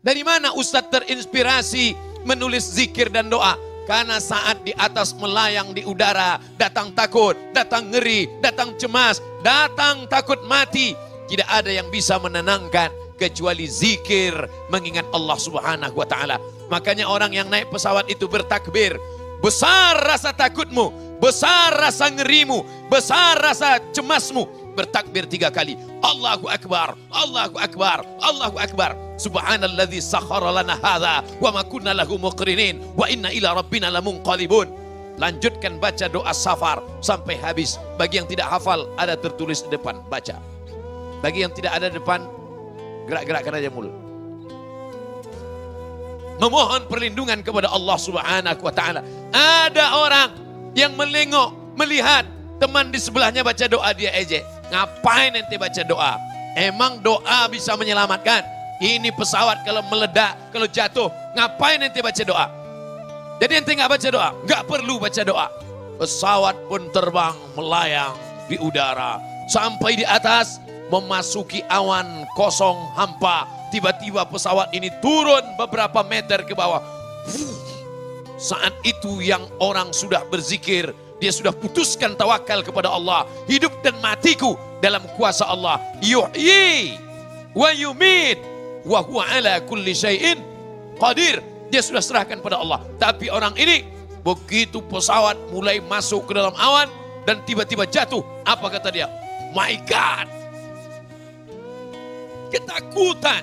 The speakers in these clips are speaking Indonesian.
Dari mana Ustadz terinspirasi menulis zikir dan doa? Karena saat di atas melayang di udara, datang takut, datang ngeri, datang cemas, datang takut mati. Tidak ada yang bisa menenangkan kecuali zikir, mengingat Allah Subhanahu wa ta'ala. Makanya orang yang naik pesawat itu bertakbir. Besar rasa takutmu, besar rasa ngerimu, besar rasa cemasmu. Bertakbir 3 kali. Allahu Akbar, Allahu Akbar, Allahu Akbar. Subhanalladzi sakhkhara lana hadza wa ma kunna lahu muqrinin wa inna ila rabbina lamunqalibun. Lanjutkan baca doa safar sampai habis. Bagi yang tidak hafal ada tertulis di depan, baca. Bagi yang tidak ada di depan, gerak-gerakkan aja mulut. Memohon perlindungan kepada Allah Subhanahu wa ta'ala. Ada orang yang melengok, melihat teman di sebelahnya baca doa, dia ejek. Ngapain ente baca doa? Emang doa bisa menyelamatkan? Ini pesawat kalau meledak, kalau jatuh, ngapain ente baca doa? Jadi ente nggak baca doa? Nggak perlu baca doa. Pesawat pun terbang, melayang di udara. Sampai di atas, memasuki awan kosong hampa. Tiba-tiba pesawat ini turun beberapa meter ke bawah. Saat itu yang orang sudah berzikir, dia sudah putuskan tawakal kepada Allah. Hidup dan matiku dalam kuasa Allah. Yuhyi wa yumit wa huwa ala kulli syai'in qadir. Dia sudah serahkan pada Allah. Tapi orang ini begitu pesawat mulai masuk ke dalam awan dan tiba-tiba jatuh. Apa kata dia? My God. Ketakutan.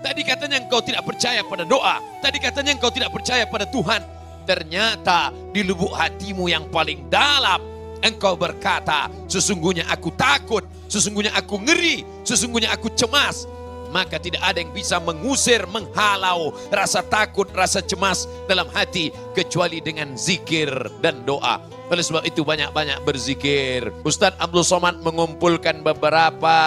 Tadi katanya engkau tidak percaya pada doa. Tadi katanya engkau tidak percaya pada Tuhan. Ternyata di lubuk hatimu yang paling dalam engkau berkata, sesungguhnya aku takut, sesungguhnya aku ngeri, sesungguhnya aku cemas. Maka tidak ada yang bisa mengusir, menghalau rasa takut, rasa cemas dalam hati kecuali dengan zikir dan doa. Oleh sebab itu banyak-banyak berzikir. Ustadz Abdul Somad mengumpulkan beberapa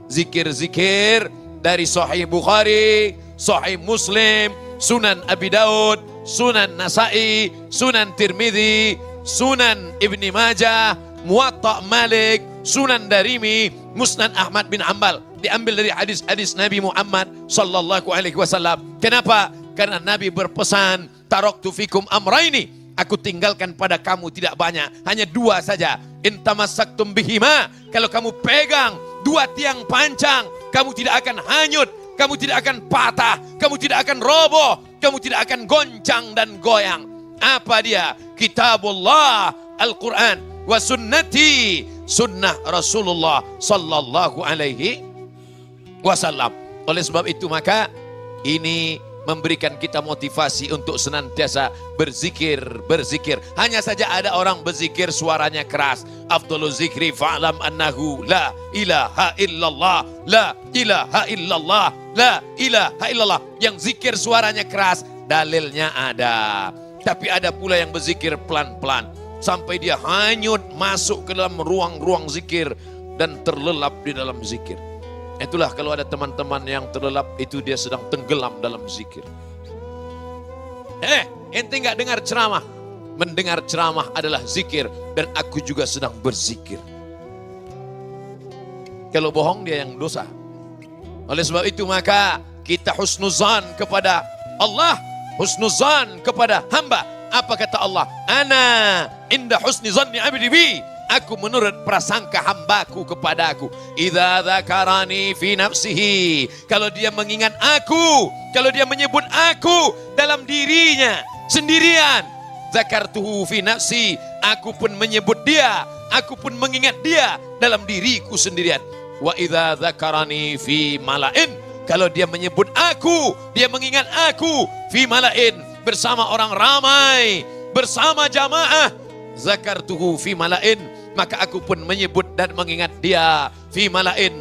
zikir-zikir dari Sahih Bukhari, Sahih Muslim, Sunan Abi Daud, Sunan Nasai, Sunan Tirmidzi, Sunan Ibni Majah, Muwatta Malik, Sunan Darimi, Musnad Ahmad bin Hanbal. Diambil dari hadis-hadis Nabi Muhammad sallallahu alaihi wasallam. Kenapa? Karena Nabi berpesan, taraktu fikum amraini. Aku tinggalkan pada kamu tidak banyak, hanya 2 saja. In tamassaktum bihima, kalau kamu pegang 2 tiang pancang, kamu tidak akan hanyut, kamu tidak akan patah, kamu tidak akan roboh, kamu tidak akan goncang dan goyang. Apa dia? Kitabullah, Al-Quran, wa sunnati, sunnah Rasulullah sallallahu alaihi wasallam. Oleh sebab itu maka ini memberikan kita motivasi untuk senantiasa berzikir. Hanya saja ada orang berzikir suaranya keras. Afdalu zikri fa'lam annahu la ilaha illallah, la ilaha illallah, la ilaha illallah. Yang zikir suaranya keras, dalilnya ada. Tapi ada pula yang berzikir pelan-pelan sampai dia hanyut masuk ke dalam ruang-ruang zikir dan terlelap di dalam zikir. Itulah kalau ada teman-teman yang terlelap, itu dia sedang tenggelam dalam zikir. Ente nggak dengar ceramah? Mendengar ceramah adalah zikir dan aku juga sedang berzikir. Kalau bohong dia yang dosa. Oleh sebab itu maka kita husnuzan kepada Allah, husnuzan kepada hamba. Apa kata Allah? Ana inda husni zanni abdi bi. Aku menurut prasangka hambaku kepadaku. Idza dzakarani fi nafsihi. Kalau dia mengingat aku, kalau dia menyebut aku dalam dirinya sendirian. Zakartuhu fi nafsi. Aku pun menyebut dia, aku pun mengingat dia dalam diriku sendirian. Wa idza dzakarani fi malain. Kalau dia menyebut aku, dia mengingat aku fi malain, bersama orang ramai, bersama jamaah. Zakartuhu fi malain, maka aku pun menyebut dan mengingat dia fi malain,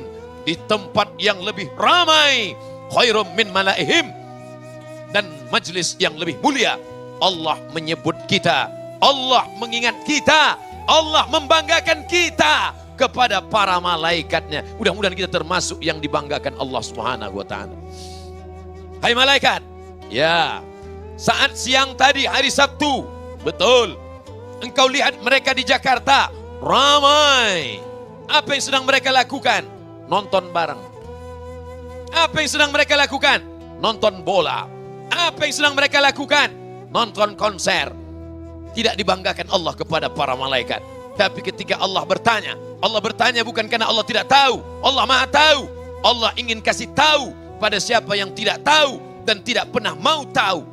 di tempat yang lebih ramai, khairum min malaihim, dan majlis yang lebih mulia. Allah menyebut kita, Allah mengingat kita, Allah membanggakan kita kepada para malaikatnya. Mudah-mudahan kita termasuk yang dibanggakan Allah Subhanahu wa ta'ala. Hai malaikat, ya, saat siang tadi hari Sabtu, betul, engkau lihat mereka di Jakarta ramai. Apa yang sedang mereka lakukan? Nonton bareng. Apa yang sedang mereka lakukan? nonton bola. Apa yang sedang mereka lakukan? Nonton konser. Tidak dibanggakan Allah kepada para malaikat. Tapi ketika Allah bertanya bukan karena Allah tidak tahu. Allah maha tahu. Allah ingin kasih tahu pada siapa yang tidak tahu dan tidak pernah mau tahu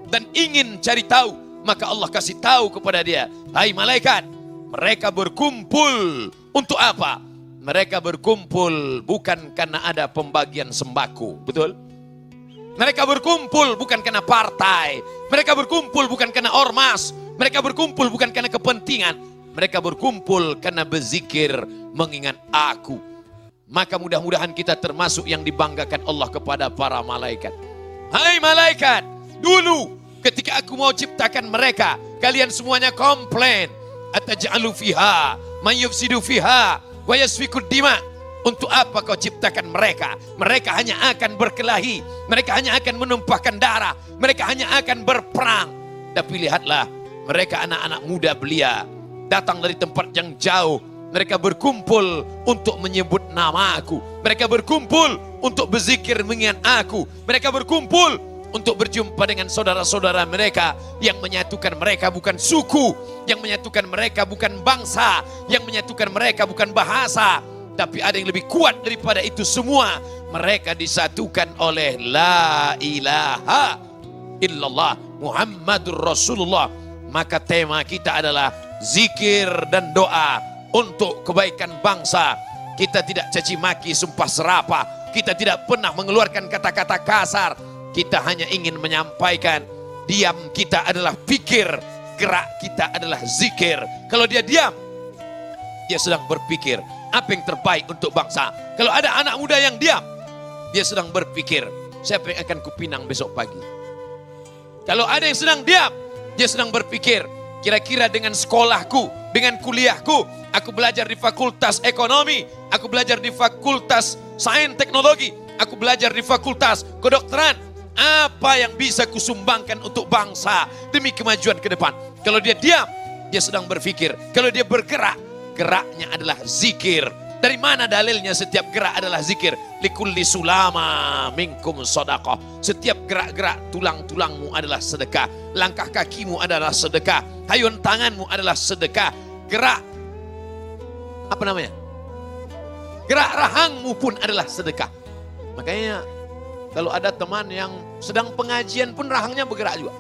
dan ingin cari tahu, maka Allah kasih tahu kepada dia, hai malaikat, mereka berkumpul untuk apa? Mereka berkumpul bukan karena ada pembagian sembako, betul? Mereka berkumpul bukan karena partai, mereka berkumpul bukan karena ormas, mereka berkumpul bukan karena kepentingan, mereka berkumpul karena berzikir mengingat aku. Maka mudah-mudahan kita termasuk yang dibanggakan Allah kepada para malaikat. Hai malaikat, dulu ketika aku mau ciptakan mereka, kalian semuanya komplain. Ataj'alu fiha man yufsidu fiha wa yasfikud dima. Untuk apa kau ciptakan mereka? Mereka hanya akan berkelahi, mereka hanya akan menumpahkan darah, mereka hanya akan berperang. Tapi lihatlah, mereka anak-anak muda belia, datang dari tempat yang jauh. Mereka berkumpul untuk menyebut nama aku. Mereka berkumpul untuk berzikir mengingat aku. Mereka berkumpul untuk berjumpa dengan saudara-saudara mereka. Yang menyatukan mereka bukan suku, yang menyatukan mereka bukan bangsa, yang menyatukan mereka bukan bahasa. Tapi ada yang lebih kuat daripada itu semua. Mereka disatukan oleh la ilaha illallah Muhammadur Rasulullah. Maka tema kita adalah zikir dan doa untuk kebaikan bangsa. Kita tidak caci maki, sumpah serapah. Kita tidak pernah mengeluarkan kata-kata kasar. Kita hanya ingin menyampaikan, diam kita adalah pikir, gerak kita adalah zikir. Kalau dia diam, dia sedang berpikir apa yang terbaik untuk bangsa. Kalau ada anak muda yang diam, dia sedang berpikir siapa yang akan kupinang besok pagi. Kalau ada yang sedang diam, dia sedang berpikir kira-kira dengan sekolahku, dengan kuliahku, aku belajar di fakultas ekonomi, aku belajar di fakultas sains teknologi, aku belajar di fakultas kedokteran. Apa yang bisa kusumbangkan untuk bangsa demi kemajuan ke depan? Kalau dia diam, dia sedang berpikir. Kalau dia bergerak, geraknya adalah zikir. Dari mana dalilnya setiap gerak adalah zikir? Likulli sulama minkum sadaqah. Setiap gerak-gerak tulang-tulangmu adalah sedekah. Langkah kakimu adalah sedekah. Hayun tanganmu adalah sedekah. Gerak apa namanya? Gerak rahangmu pun adalah sedekah. Makanya kalau ada teman yang sedang pengajian pun rahangnya bergerak juga.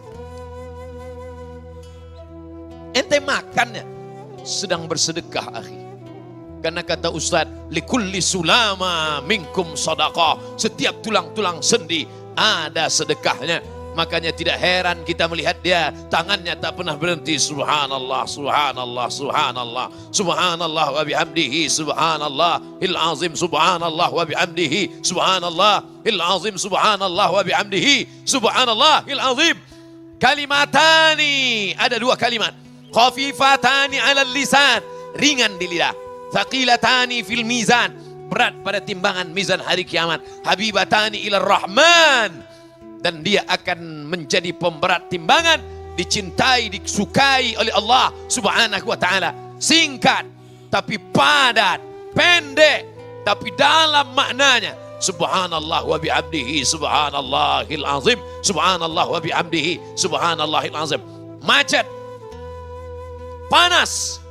Ente makannya sedang bersedekah, akhi. Karena kata Ustaz, likulli sulama minkum sadaqah. Setiap tulang-tulang sendi ada sedekahnya. Makanya tidak heran kita melihat dia, tangannya tak pernah berhenti. Subhanallah, subhanallah, subhanallah, subhanallah wa bihamdihi, subhanallahil azim, subhanallah wa bihamdihi, subhanallahil azim, subhanallah wa bihamdihi, subhanallahil azim. Kalimatani, ada dua kalimat. Khafifatani 'alal lisan, ringan di lidah. Thaqilatani fil mizan, berat pada timbangan mizan hari kiamat. Habibatani ilar rahman, dan dia akan menjadi pemberat timbangan, dicintai, disukai oleh Allah subhanahu wa ta'ala. Singkat tapi padat, pendek tapi dalam maknanya. Subhanallah wa bihamdihi, subhanallahil azim, subhanallah wa bihamdihi, subhanallahil azim. Macet, panas.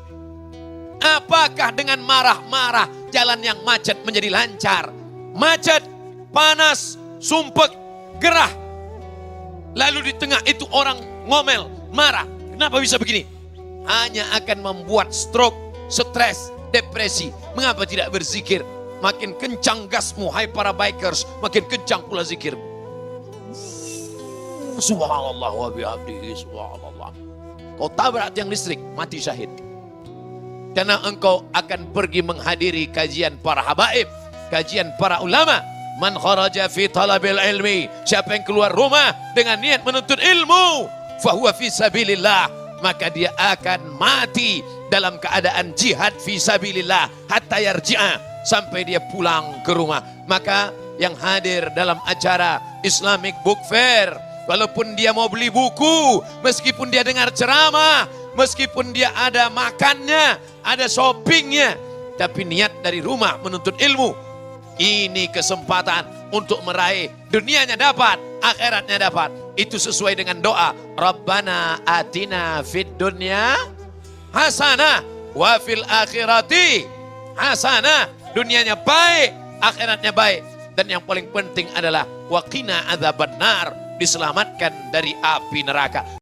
Apakah dengan marah-marah jalan yang macet menjadi lancar? Macet, panas, sumpek, gerah. Lalu di tengah itu orang ngomel, marah. Kenapa bisa begini? Hanya akan membuat stroke, stres, depresi. Mengapa tidak berzikir? Makin kencang gasmu, hai para bikers, makin kencang pula zikirmu. Subhanallah wa bihamdihi, subhanallah. Kau tabrak tiang listrik, mati syahid. Karena engkau akan pergi menghadiri kajian para habaib, kajian para ulama. Man kharaja fi talabil ilmi, siapa yang keluar rumah dengan niat menuntut ilmu, fahuwa fi sabilillah, maka dia akan mati dalam keadaan jihad fi sabilillah hatta yarji'a, sampai dia pulang ke rumah. Maka yang hadir dalam acara Islamic Book Fair, walaupun dia mau beli buku, meskipun dia dengar ceramah, meskipun dia ada makannya, ada shoppingnya, tapi niat dari rumah menuntut ilmu, Ini kesempatan untuk meraih dunianya dapat, akhiratnya dapat. Itu sesuai dengan doa. Rabbana atina fid dunya hasanah wa fil akhirati hasanah. Dunianya baik, akhiratnya baik. Dan yang paling penting adalah waqina adzabannar, diselamatkan dari api neraka.